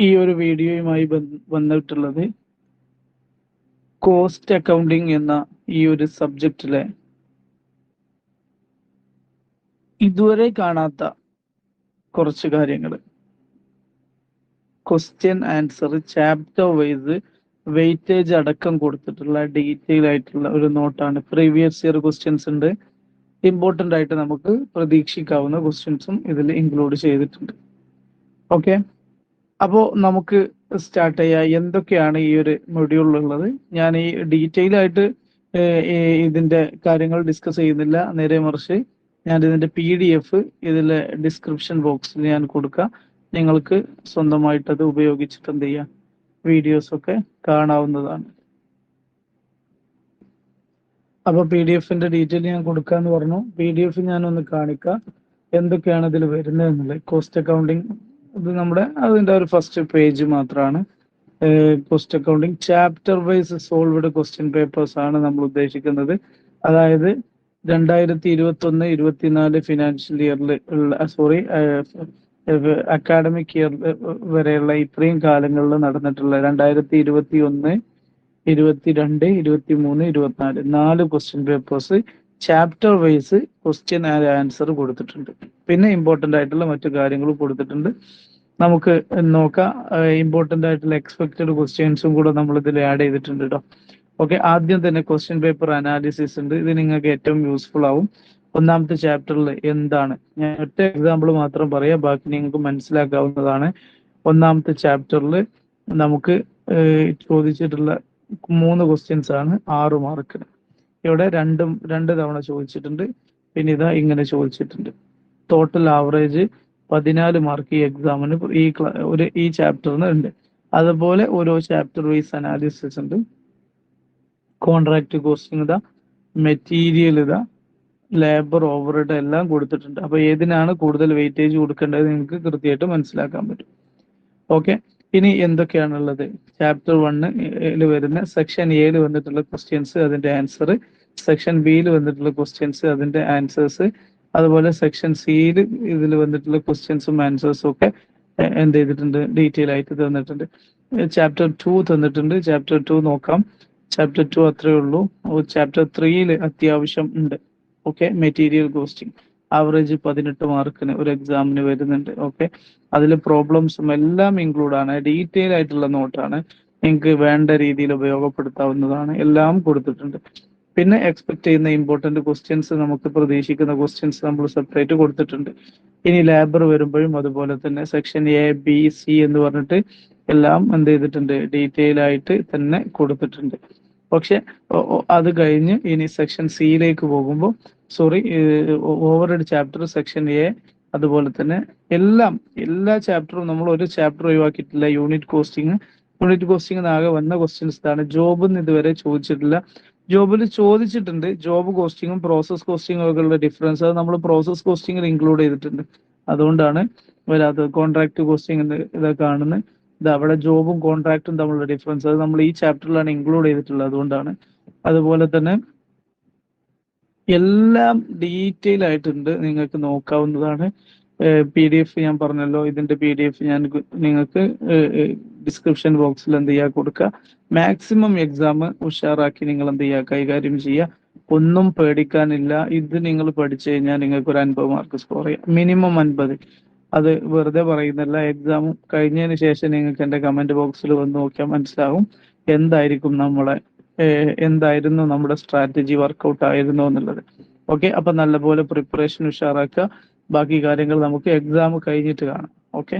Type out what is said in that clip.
ഈ ഒരു വീഡിയോയുമായി വന്നിട്ടുള്ളത് കോസ്റ്റ് അക്കൗണ്ടിങ് എന്ന ഈ ഒരു സബ്ജക്റ്റിലെ ഇതുവരെ കാണാത്ത കുറച്ച് കാര്യങ്ങൾ, question answer chapter wise weightage അടക്കം കൊടുത്തിട്ടുള്ള ഡീറ്റെയിൽ ആയിട്ടുള്ള ഒരു നോട്ടാണ്. പ്രീവിയസ് ഇയർ ക്വസ്റ്റ്യൻസ് ഉണ്ട്, ഇമ്പോർട്ടൻ്റ് ആയിട്ട് നമുക്ക് പ്രതീക്ഷിക്കാവുന്ന ക്വസ്റ്റ്യൻസും ഇതിൽ ഇൻക്ലൂഡ് ചെയ്തിട്ടുണ്ട്. ഓക്കെ, അപ്പോൾ നമുക്ക് സ്റ്റാർട്ട് ചെയ്യാം. എന്തൊക്കെയാണ് ഈ ഒരു മൊഡ്യൂളിലുള്ളത്? ഞാൻ ഈ ഡീറ്റെയിൽ ആയിട്ട് ഇതിന്റെ കാര്യങ്ങൾ ഡിസ്കസ് ചെയ്യുന്നില്ല, നേരെ മറിച്ച് ഞാൻ ഇതിന്റെ PDF ഇതിലെ ഡിസ്ക്രിപ്ഷൻ ബോക്സിൽ ഞാൻ കൊടുക്കാം. നിങ്ങൾക്ക് സ്വന്തമായിട്ട് അത് ഉപയോഗിച്ചിട്ട് എന്ത് ചെയ്യാം, വീഡിയോസ് ഒക്കെ കാണാവുന്നതാണ്. അപ്പൊ PDF-ന്റെ ഡീറ്റെയിൽ ഞാൻ കൊടുക്കാന്ന് പറഞ്ഞു. PDF ഞാൻ ഒന്ന് കാണിക്കാം എന്തൊക്കെയാണ് ഇതിൽ വരുന്നത് എന്നുള്ളത്. കോസ്റ്റ് അക്കൗണ്ടിങ് ഇത് നമ്മുടെ അതിന്റെ ഒരു ഫസ്റ്റ് പേജ് മാത്രമാണ്. Cost accounting chapter wise solved question papers ആണ് നമ്മൾ ഉദ്ദേശിക്കുന്നത്. അതായത് 2021-24 ഫിനാൻഷ്യൽ ഇയറിൽ ഉള്ള അക്കാഡമിക് ഇയർ വരെയുള്ള ഇത്രയും കാലങ്ങളിൽ നടന്നിട്ടുള്ള 2021, 22, 23, 24 4 question papers chapter wise question and answer കൊടുത്തിട്ടുണ്ട്. പിന്നെ ഇമ്പോർട്ടൻ്റ് ആയിട്ടുള്ള മറ്റു കാര്യങ്ങളും കൊടുത്തിട്ടുണ്ട്. നമുക്ക് നോക്കാം. ഇമ്പോർട്ടൻ്റ് ആയിട്ടുള്ള എക്സ്പെക്റ്റഡ് ക്വസ്റ്റ്യൻസും കൂടെ നമ്മൾ ഇതിൽ ആഡ് ചെയ്തിട്ടുണ്ട് കേട്ടോ. ഓക്കെ, ആദ്യം തന്നെ ക്വസ്റ്റ്യൻ പേപ്പർ അനാലിസിസ് ഉണ്ട്. ഇത് നിങ്ങൾക്ക് ഏറ്റവും യൂസ്ഫുൾ ആവും. ഒന്നാമത്തെ ചാപ്റ്ററിൽ എന്താണ്, ഞാൻ ഒറ്റ എക്സാമ്പിൾ മാത്രം പറയാം, ബാക്കി നിങ്ങൾക്ക് മനസ്സിലാക്കാവുന്നതാണ്. ഒന്നാമത്തെ ചാപ്റ്ററിൽ നമുക്ക് ചോദിച്ചിട്ടുള്ള 3 ക്വസ്റ്റ്യൻസ് ആണ് 6 മാർക്കിന്. ഇവിടെ രണ്ട് തവണ ചോദിച്ചിട്ടുണ്ട്. പിന്നെ ഇതാ ഇങ്ങനെ ചോദിച്ചിട്ടുണ്ട്. ടോട്ടൽ ആവറേജ് 14 മാർക്ക് ഈ എക്സാമിന് ഈ ചാപ്റ്ററിന് ഉണ്ട്. അതുപോലെ ഓരോ ചാപ്റ്റർ വൈസ് അനാലിസിസ് ഉണ്ട്. കോൺട്രാക്ട് കോസ്റ്റിംഗ് ഇതാ, മെറ്റീരിയൽ ഇതാ, ലേബർ ഓവർഹെഡ് എല്ലാം കൊടുത്തിട്ടുണ്ട്. അപ്പൊ ഏതിനാണ് കൂടുതൽ വെയിറ്റേജ് കൊടുക്കേണ്ടത് നിങ്ങൾക്ക് കൃത്യമായിട്ട് മനസ്സിലാക്കാൻ പറ്റും. ഓക്കെ, ഇനി എന്തൊക്കെയാണുള്ളത്? ചാപ്റ്റർ 1 വരുന്ന സെക്ഷൻ എയിൽ വന്നിട്ടുള്ള ക്വസ്റ്റ്യൻസ്, അതിന്റെ ആൻസർ, സെക്ഷൻ ബിയിൽ വന്നിട്ടുള്ള ക്വസ്റ്റ്യൻസ്, അതിന്റെ ആൻസേഴ്സ്, അതുപോലെ സെക്ഷൻ സിയിൽ ഇതിൽ വന്നിട്ടുള്ള ക്വസ്റ്റ്യൻസും ആൻസേഴ്സും ഒക്കെ എന്ത് ചെയ്തിട്ടുണ്ട്, ഡീറ്റെയിൽ ആയിട്ട് തന്നിട്ടുണ്ട്. ചാപ്റ്റർ 2 തന്നിട്ടുണ്ട്. ചാപ്റ്റർ 2 നോക്കാം. ചാപ്റ്റർ 2 അത്രേ ഉള്ളൂ. ചാപ്റ്റർ 3 അത്യാവശ്യം ഉണ്ട്. ഓക്കെ, മെറ്റീരിയൽ കോസ്റ്റിംഗ് ആവറേജ് 18 മാർക്കിന് ഒരു എക്സാമിന് വരുന്നുണ്ട്. ഓക്കെ, അതിൽ പ്രോബ്ലംസും എല്ലാം ഇൻക്ലൂഡ് ആണ്. ഡീറ്റെയിൽ ആയിട്ടുള്ള നോട്ടാണ്, നിങ്ങൾക്ക് വേണ്ട രീതിയിൽ ഉപയോഗപ്പെടുത്താവുന്നതാണ്. എല്ലാം കൊടുത്തിട്ടുണ്ട്. പിന്നെ എക്സ്പെക്ട് ചെയ്യുന്ന ഇമ്പോർട്ടന്റ് ക്വസ്റ്റ്യൻസ്, നമുക്ക് പ്രതീക്ഷിക്കുന്ന ക്വസ്റ്റ്യൻസ് നമ്മൾ സെപ്പറേറ്റ് കൊടുത്തിട്ടുണ്ട്. ഇനി ലേബർ വരുമ്പോഴും അതുപോലെ തന്നെ സെക്ഷൻ A, B, C എന്ന് പറഞ്ഞിട്ട് എല്ലാം എന്ത് ചെയ്തിട്ടുണ്ട്, ഡീറ്റെയിൽ ആയിട്ട് തന്നെ കൊടുത്തിട്ടുണ്ട്. പക്ഷെ അത് കഴിഞ്ഞ് ഇനി സെക്ഷൻ സിയിലേക്ക് പോകുമ്പോൾ ഓവർഹെഡ് ചാപ്റ്റർ, സെക്ഷൻ A, അതുപോലെ തന്നെ എല്ലാ ചാപ്റ്ററും നമ്മൾ ഒരു ചാപ്റ്റർ ഒഴിവാക്കിയിട്ടില്ല. യൂണിറ്റ് കോസ്റ്റിംഗ് ആകെ വന്ന ക്വസ്റ്റ്യൻസ് ആണ്. ജോബിന്ന് ഇതുവരെ ചോദിച്ചിട്ടില്ല. ജോബിൽ ചോദിച്ചിട്ടുണ്ട്. ജോബ് കോസ്റ്റിങ്ങും പ്രോസസ് കോസ്റ്റിങ്ങും ഒക്കെ ഉള്ള ഡിഫറൻസ് അത് നമ്മൾ പ്രോസസ് കോസ്റ്റിങ്ങിൽ ഇൻക്ലൂഡ് ചെയ്തിട്ടുണ്ട്. അതുകൊണ്ടാണ് വരാത്തത്. കോൺട്രാക്ട് കോസ്റ്റിംഗ് ഇതൊക്കെ കാണുന്നത്. ഇത് അവിടെ ജോബും കോൺട്രാക്റ്റും തമ്മിലുള്ള ഡിഫറൻസ് അത് നമ്മൾ ഈ ചാപ്റ്ററിലാണ് ഇൻക്ലൂഡ് ചെയ്തിട്ടുള്ളത്. അതുകൊണ്ടാണ്. അതുപോലെ തന്നെ എല്ലാം ഡീറ്റെയിൽ ആയിട്ടുണ്ട്, നിങ്ങൾക്ക് നോക്കാവുന്നതാണ്. PDF ഞാൻ പറഞ്ഞല്ലോ, ഇതിന്റെ PDF ഞാൻ നിങ്ങൾക്ക് ഡിസ്ക്രിപ്ഷൻ ബോക്സിൽ എന്ത് ചെയ്യുക, കൊടുക്കുക. മാക്സിമം എക്സാം ഉഷാറാക്കി നിങ്ങൾ എന്ത് ചെയ്യുക, കൈകാര്യം ചെയ്യുക. ഒന്നും പേടിക്കാനില്ല. ഇത് നിങ്ങൾ പഠിച്ചു കഴിഞ്ഞാൽ നിങ്ങൾക്ക് ഒരു 50 മാർക്ക് സ്കോർ ചെയ്യാം, മിനിമം 50. അത് വെറുതെ പറയുന്നില്ല. എക്സാം കഴിഞ്ഞതിന് ശേഷം നിങ്ങൾക്ക് എൻ്റെ കമന്റ് ബോക്സിൽ വന്ന് നോക്കിയാൽ മനസ്സിലാവും എന്തായിരുന്നു നമ്മുടെ സ്ട്രാറ്റജി വർക്കൗട്ട് ആയിരുന്നു എന്നുള്ളത്. ഓക്കെ, അപ്പൊ നല്ലപോലെ പ്രിപ്പറേഷൻ ഉഷാറാക്കുക. ബാക്കി കാര്യങ്ങൾ നമുക്ക് എക്സാം കഴിഞ്ഞിട്ട് കാണാം. ഓക്കെ.